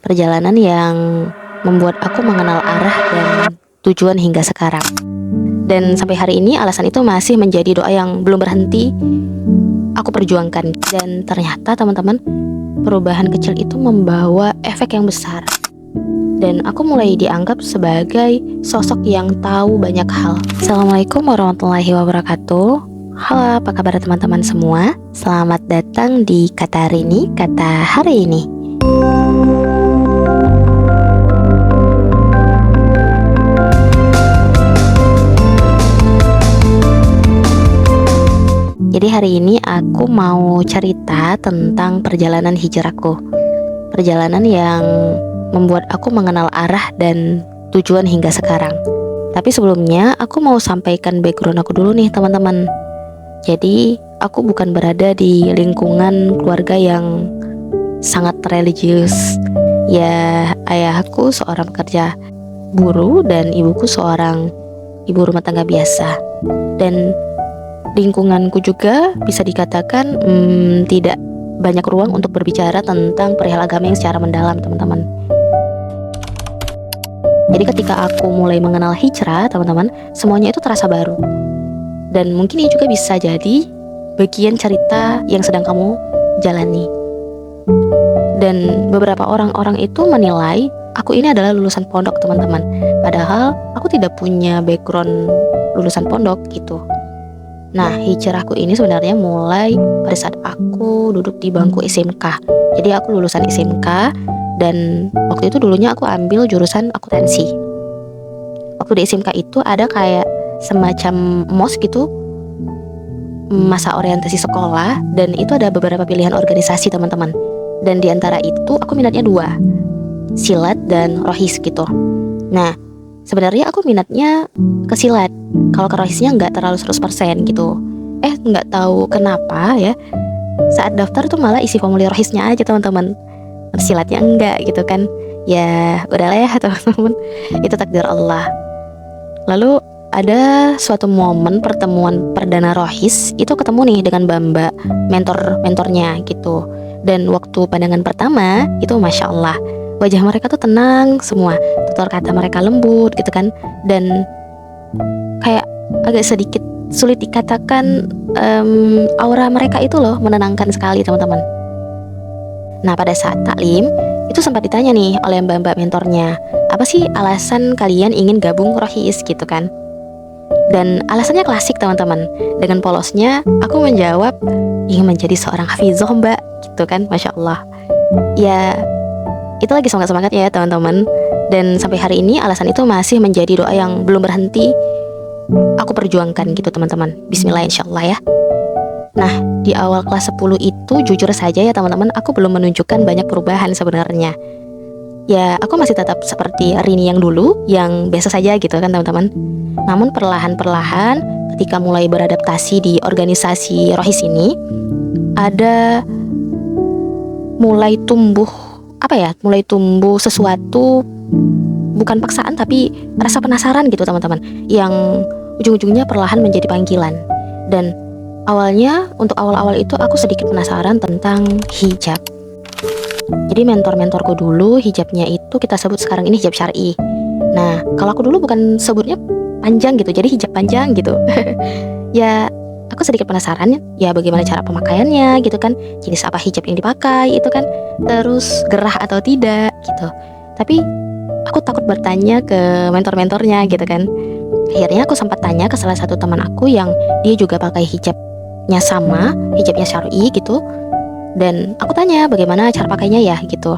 Perjalanan yang membuat aku mengenal arah dan tujuan hingga sekarang. Dan sampai hari ini alasan itu masih menjadi doa yang belum berhenti aku perjuangkan. Dan ternyata teman-teman, perubahan kecil itu membawa efek yang besar. Dan aku mulai dianggap sebagai sosok yang tahu banyak hal. Assalamualaikum warahmatullahi wabarakatuh. Halo, apa kabar teman-teman semua? Selamat datang di Kata Hari Ini, Kata Hari Ini. Jadi hari ini aku mau cerita tentang perjalanan hijrahku. Perjalanan yang membuat aku mengenal arah dan tujuan hingga sekarang. Tapi sebelumnya aku mau sampaikan background aku dulu nih teman-teman. Jadi aku bukan berada di lingkungan keluarga yang sangat religius. Ya, ayahku seorang pekerja buruh dan ibuku seorang ibu rumah tangga biasa. Dan lingkunganku juga bisa dikatakan tidak banyak ruang untuk berbicara tentang perihal agama yang secara mendalam, teman-teman. Jadi ketika aku mulai mengenal hijrah, teman-teman, semuanya itu terasa baru. Dan mungkin ini juga bisa jadi bagian cerita yang sedang kamu jalani. Dan beberapa orang-orang itu menilai aku ini adalah lulusan pondok, teman-teman. Padahal aku tidak punya background lulusan pondok gitu. Nah, hijrahku ini sebenarnya mulai pada saat aku duduk di bangku SMK. Jadi aku lulusan SMK dan waktu itu dulunya aku ambil jurusan akuntansi. Waktu di SMK itu ada kayak semacam MOS gitu, masa orientasi sekolah, dan itu ada beberapa pilihan organisasi, teman-teman. Dan di antara itu aku minatnya 2, silat dan rohis gitu. Nah, sebenarnya aku minatnya ke silat. Kalau ke rohisnya nggak terlalu 100% gitu. Nggak tahu kenapa ya, saat daftar tuh malah isi formulir rohisnya aja, teman-teman. Silatnya enggak gitu kan. Ya udahlah ya teman-teman, itu takdir Allah. Lalu ada suatu momen pertemuan perdana rohis, itu ketemu nih dengan Bamba, mentornya gitu. Dan waktu pandangan pertama itu Masya Allah, wajah mereka tuh tenang semua, tutur kata mereka lembut gitu kan. Dan kayak agak sedikit sulit dikatakan, aura mereka itu loh menenangkan sekali, teman-teman. Nah, pada saat taklim itu sempat ditanya nih oleh mbak-mbak mentornya, apa sih alasan kalian ingin gabung rohis gitu kan. Dan alasannya klasik, teman-teman. Dengan polosnya aku menjawab, ingin menjadi seorang hafizah mbak gitu kan. Masya Allah. Ya itu lagi semangat-semangat ya teman-teman. Dan sampai hari ini alasan itu masih menjadi doa yang belum berhenti aku perjuangkan gitu, teman-teman. Bismillah insyaallah ya. Nah, di awal kelas 10 itu jujur saja ya teman-teman, aku belum menunjukkan banyak perubahan sebenarnya. Ya, aku masih tetap seperti Rini yang dulu, yang biasa saja gitu kan, teman-teman. Namun perlahan-perlahan ketika mulai beradaptasi di organisasi rohis ini, ada mulai tumbuh mulai tumbuh sesuatu, bukan paksaan tapi rasa penasaran gitu, teman-teman, yang ujung-ujungnya perlahan menjadi panggilan. Dan untuk awal-awal itu aku sedikit penasaran tentang hijab. Jadi mentor-mentorku dulu hijabnya itu kita sebut sekarang ini hijab syar'i. Nah, kalau aku dulu bukan sebutnya panjang gitu, jadi hijab panjang gitu. Ya, aku sedikit penasaran ya bagaimana cara pemakaiannya gitu kan, jenis apa hijab yang dipakai itu kan, terus gerah atau tidak gitu. Tapi aku takut bertanya ke mentor-mentornya gitu kan. Akhirnya aku sempat tanya ke salah satu teman aku yang dia juga pakai hijabnya sama, hijabnya syar'i gitu. Dan aku tanya bagaimana cara pakainya ya gitu.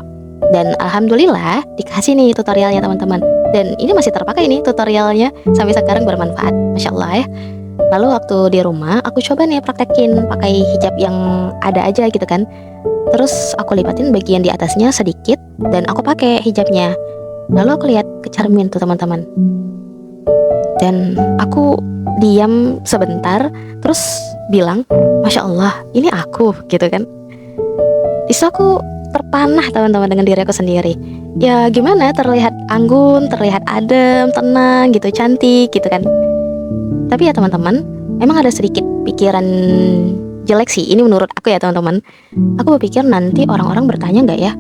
Dan alhamdulillah dikasih nih tutorialnya, teman-teman. Dan ini masih terpakai nih tutorialnya sampai sekarang, bermanfaat, Masya Allah ya. Lalu waktu di rumah aku coba nih praktekin pakai hijab yang ada aja gitu kan. Terus aku lipatin bagian di atasnya sedikit dan aku pakai hijabnya. Lalu aku lihat ke cermin tuh, teman-teman. Dan aku diam sebentar, terus bilang, Masya Allah, ini aku gitu kan. Disitu aku terpanah, teman-teman, dengan diri aku sendiri. Ya gimana, terlihat anggun, terlihat adem, tenang gitu, cantik gitu kan. Tapi ya teman-teman, emang ada sedikit pikiran jelek sih, ini menurut aku ya teman-teman. Aku berpikir nanti orang-orang bertanya nggak ya,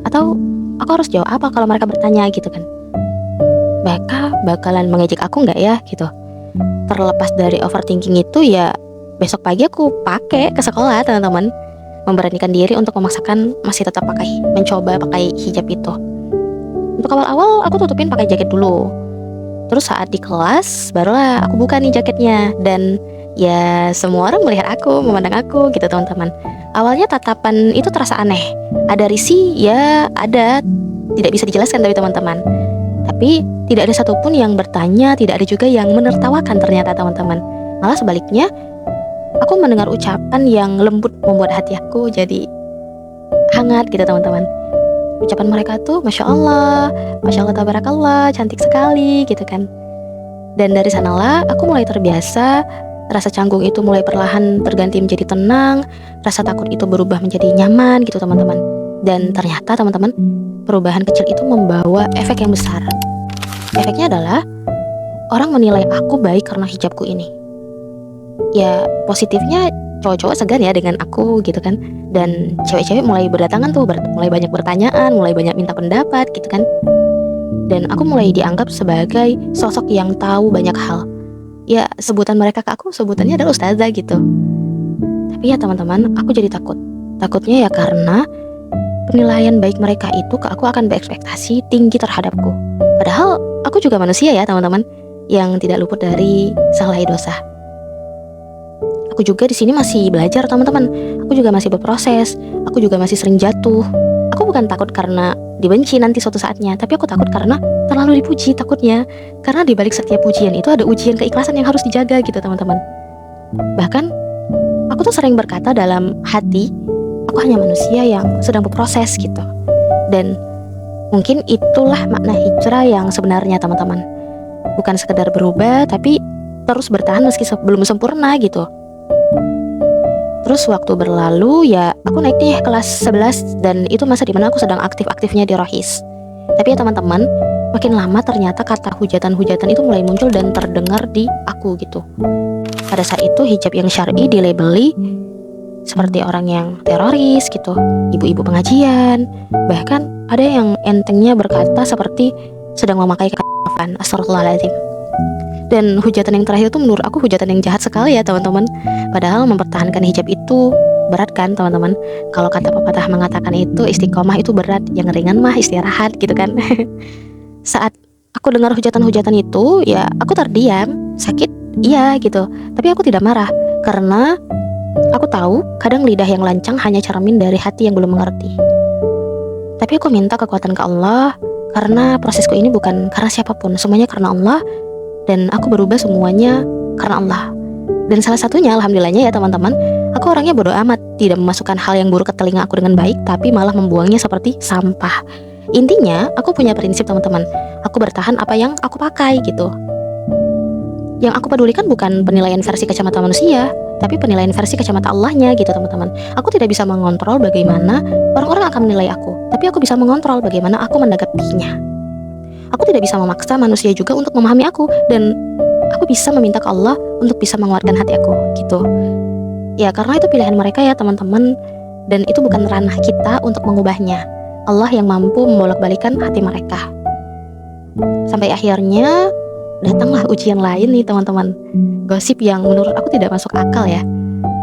atau Aku harus jawab apa kalau mereka bertanya gitu kan. Mereka bakalan mengejek aku nggak ya gitu. Terlepas dari overthinking itu ya, besok pagi aku pakai ke sekolah teman-teman. Memberanikan diri untuk memaksakan masih tetap mencoba pakai hijab itu. Untuk awal-awal aku tutupin pakai jaket dulu. Terus saat di kelas barulah aku buka nih jaketnya. Dan ya semua orang melihat aku, memandang aku gitu teman-teman. Awalnya tatapan itu terasa aneh. Ada risih, ya ada. Tidak bisa dijelaskan tapi teman-teman. Tapi tidak ada satupun yang bertanya, tidak ada juga yang menertawakan ternyata teman-teman. Malah sebaliknya, aku mendengar ucapan yang lembut membuat hati aku jadi hangat gitu teman-teman. Ucapan mereka tuh Masya Allah Tabarakallah, cantik sekali gitu kan. Dan dari sanalah aku mulai terbiasa. Rasa canggung itu mulai perlahan terganti menjadi tenang. Rasa takut itu berubah menjadi nyaman gitu teman-teman. Dan ternyata teman-teman, perubahan kecil itu membawa efek yang besar. Efeknya adalah orang menilai aku baik karena hijabku ini. Ya positifnya cowok-cowok segan ya dengan aku gitu kan. Dan cewek-cewek mulai berdatangan tuh, mulai banyak bertanyaan, mulai banyak minta pendapat gitu kan. Dan aku mulai dianggap sebagai sosok yang tahu banyak hal. Ya sebutan mereka ke aku, sebutannya adalah ustazah gitu. Tapi ya teman-teman, aku jadi takut. Takutnya ya karena penilaian baik mereka itu ke aku akan berekspektasi tinggi terhadapku. Padahal aku juga manusia ya teman-teman, yang tidak luput dari salah dosa. Aku juga di sini masih belajar teman-teman. Aku juga masih berproses. Aku juga masih sering jatuh. Aku bukan takut karena dibenci nanti suatu saatnya, tapi aku takut karena terlalu dipuji takutnya. Karena di balik setiap pujian itu ada ujian keikhlasan yang harus dijaga gitu teman-teman. Bahkan aku tuh sering berkata dalam hati, aku hanya manusia yang sedang berproses gitu. Dan mungkin itulah makna hijrah yang sebenarnya teman-teman. Bukan sekedar berubah, tapi terus bertahan meski belum sempurna gitu. Terus waktu berlalu ya aku naik nih kelas 11 dan itu masa dimana aku sedang aktif-aktifnya di Rohis. Tapi ya teman-teman, makin lama ternyata kata hujatan-hujatan itu mulai muncul dan terdengar di aku gitu. Pada saat itu hijab yang syar'i dilabeli seperti orang yang teroris gitu, ibu-ibu pengajian. Bahkan ada yang entengnya berkata seperti sedang memakai kafan. Astagfirullahaladzim. Dan hujatan yang terakhir itu menurut aku hujatan yang jahat sekali ya teman-teman. Padahal mempertahankan hijab itu berat kan teman-teman. Kalau kata pepatah mengatakan itu istiqomah itu berat, yang ringan mah istirahat gitu kan. Saat aku dengar hujatan-hujatan itu ya aku terdiam, sakit iya gitu. Tapi aku tidak marah karena aku tahu kadang lidah yang lancang hanya cermin dari hati yang belum mengerti. Tapi aku minta kekuatan ke Allah karena prosesku ini bukan karena siapapun, semuanya karena Allah. Dan aku berubah semuanya karena Allah. Dan salah satunya alhamdulillahnya ya teman-teman, aku orangnya bodoh amat, tidak memasukkan hal yang buruk ke telinga aku dengan baik, tapi malah membuangnya seperti sampah. Intinya aku punya prinsip teman-teman, aku bertahan apa yang aku pakai gitu. Yang aku pedulikan bukan penilaian versi kacamata manusia, tapi penilaian versi kacamata Allahnya gitu teman-teman. Aku tidak bisa mengontrol bagaimana orang-orang akan menilai aku, tapi aku bisa mengontrol bagaimana aku menanggapinya. Aku tidak bisa memaksa manusia juga untuk memahami aku, dan aku bisa meminta ke Allah untuk bisa menguatkan hati aku gitu. Ya karena itu pilihan mereka ya teman-teman, dan itu bukan ranah kita untuk mengubahnya. Allah yang mampu membolak-balikan hati mereka. Sampai akhirnya datanglah ujian lain nih teman-teman. Gosip yang menurut aku tidak masuk akal ya.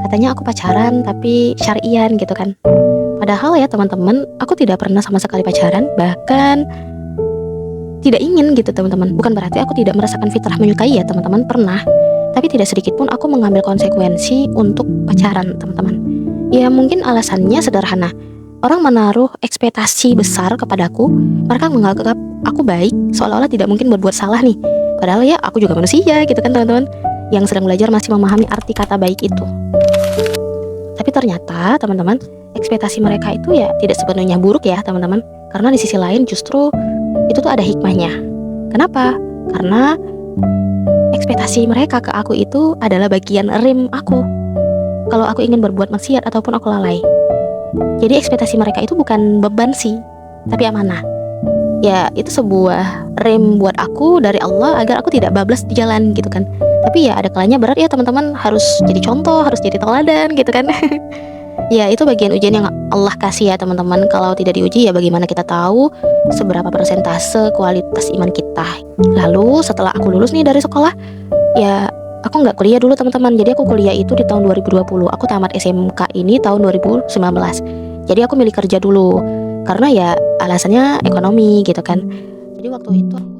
Katanya aku pacaran tapi syarian gitu kan. Padahal ya teman-teman, aku tidak pernah sama sekali pacaran, bahkan tidak ingin gitu teman-teman. Bukan berarti aku tidak merasakan fitrah menyukai ya teman-teman, pernah. Tapi tidak sedikit pun aku mengambil konsekuensi untuk pacaran teman-teman. Ya mungkin alasannya sederhana. Orang menaruh ekspektasi besar kepadaku. Mereka menganggap aku baik, seolah-olah tidak mungkin berbuat salah nih. Padahal ya aku juga manusia gitu kan teman-teman, yang sedang belajar masih memahami arti kata baik itu. Tapi ternyata teman-teman, ekspektasi mereka itu ya tidak sepenuhnya buruk ya teman-teman. Karena di sisi lain justru itu tuh ada hikmahnya. Kenapa? Karena ekspektasi mereka ke aku itu adalah bagian rem aku kalau aku ingin berbuat maksiat ataupun aku lalai. Jadi ekspektasi mereka itu bukan beban sih, tapi amanah. Ya itu sebuah rem buat aku dari Allah agar aku tidak bablas di jalan gitu kan. Tapi ya ada kalanya berat ya teman-teman, harus jadi contoh, harus jadi teladan gitu kan. Ya itu bagian ujian yang Allah kasih ya teman-teman. Kalau tidak diuji ya bagaimana kita tahu seberapa persentase kualitas iman kita. Lalu setelah aku lulus nih dari sekolah, ya aku nggak kuliah dulu teman-teman. Jadi aku kuliah itu di tahun 2020. Aku tamat SMK ini tahun 2019. Jadi aku milih kerja dulu karena ya alasannya ekonomi gitu kan. Jadi waktu itu aku